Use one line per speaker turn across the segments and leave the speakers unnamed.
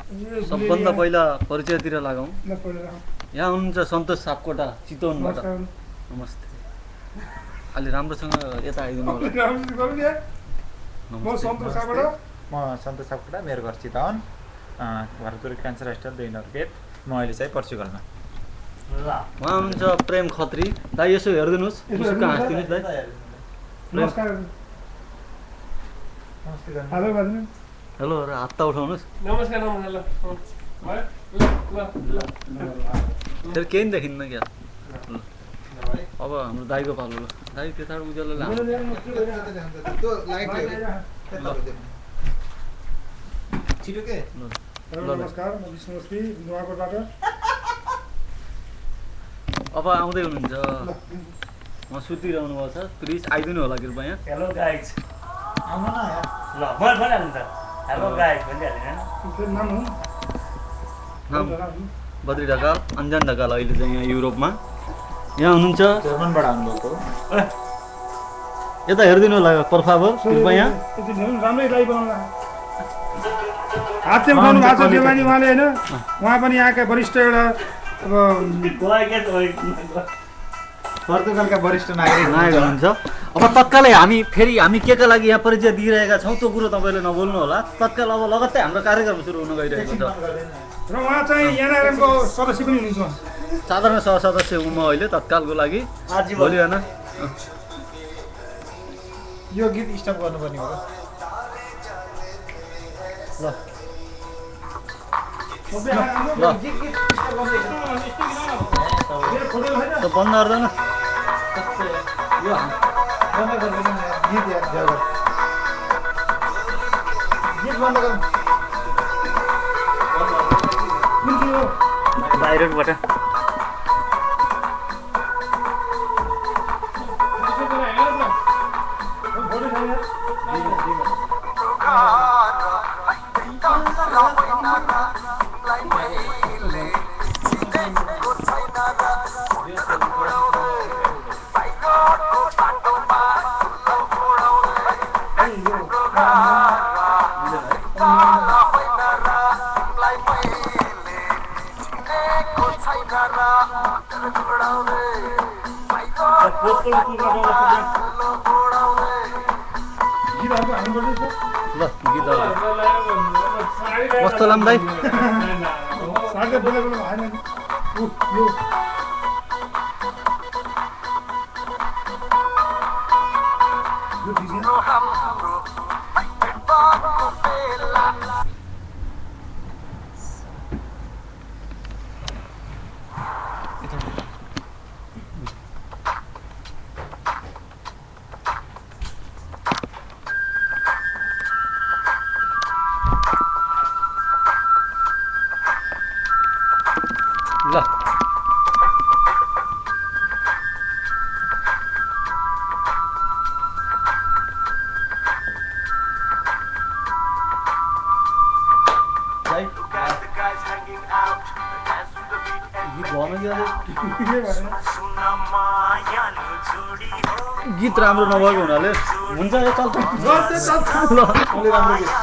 सबभन्दा पहिला परिचयतिर लागौँ। यहाँ हुनुहुन्छ सन्तोष सापकोटा चितवनबाट। नमस्ते। अलि राम्रोसँग यता आइदिनु होला।
म सन्तोष सापकोटा, मेरो घर Chitwan, Bharatpur cancer hospital 2 number gate. म अहिले चाहिँ पर्चुगलमा।
उहाँ हुनुहुन्छ प्रेम खत्री। दाइ यसो हेरिदिनुहोस्, मुसुक्क हाँसिदिनुहोस् दाइ।
नमस्कार। हेलो बाजु।
हेलो र हात त उठाउनुहोस्।
नमस्कार नमस्कार।
फेरि केही नि देखिन्न क्या। अब हाम्रो दाइको पालो ल। दाइ त्यताबाट उज्यालो ल।
छिटो के?
नमस्कार, म विष्णुश्री नुवाकोटबाट।
अब आउँदै हुनुहुन्छ। म सुतिरहनु भएको छ। प्लिज आइदिनु होला कृपया यहाँ।
Hello guys.
आउनु न यार।
ल भनिहाल्नु त। हेलो गाइज भनिहाल्नु
नाम हो?
नाम बद्री ढकाल, अन्जन ढकाल। अहिले चाहिँ यहाँ युरोपमा। यहाँ हुनुहुन्छ
जर्मनबाट आउनुभएको।
यता हेरिदिनु होला पर्फावर कृपया।
राम्रै लाइभ बनाउनु हात चाहिँ उठाउनु भएको छ देवानी उहाँले होइन। उहाँ पनि यहाँका वरिष्ठ एउटा अब
पर्तुगालका वरिष्ठ नागरिक
हुनुहुन्छ। अब तत्कालै हामी केका लागि यहाँ परिचय दिइरहेका छौँ, त्यो कुरो तपाईँले नबोल्नु होला। तत्काल अब लगत्तै हाम्रो कार्यक्रम सुरु हुन गइरहेको छ।
र उहाँ चाहिँ एनआरएमको सदस्य पनि हुनुहुन्छ।
साधारण सहसदस्य हुँ म अहिले तत्कालको लागि। भोलि होइन
यो गीत स्टप गर्नुपर्ने हो।
ल बन्द गर्दैन बाहिरबाट। कस्तो लाम दाइ? गीत राम्रो नभएको हुनाले हुन्छ यो चल्छ ल अलि राम्रो गीत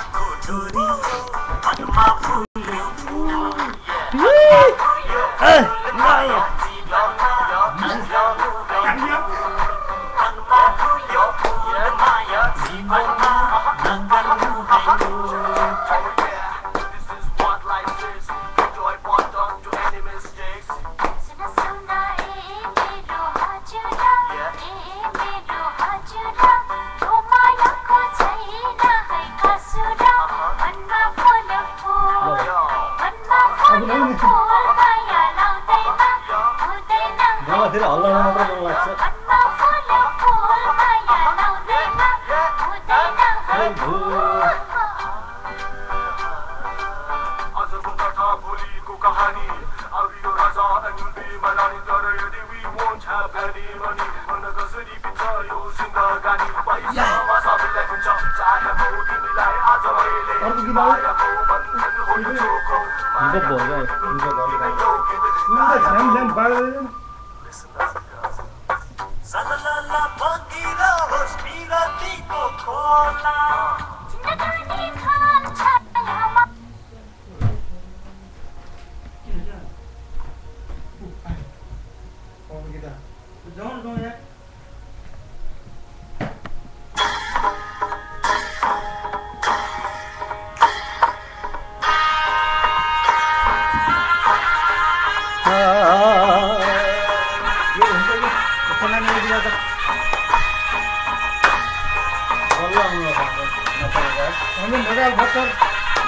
दयाल भट्टर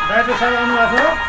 दाइजो साहब आउनुभएको छ।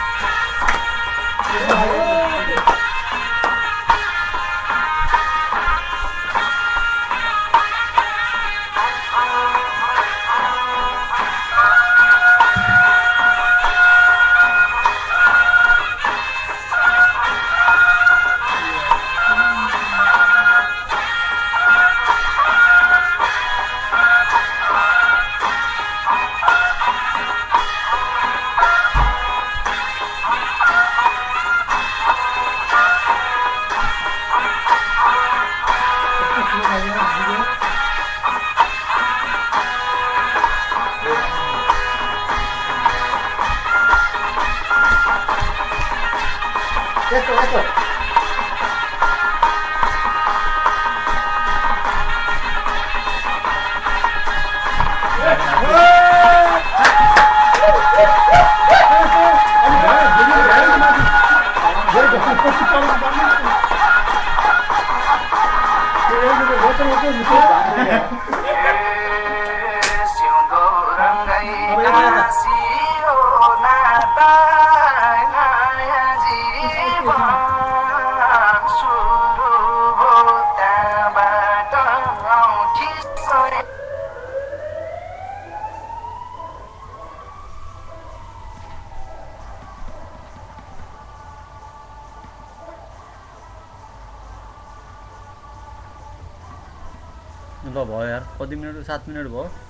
ल भयो यार, कति मिनट? 7 मिनट भयो।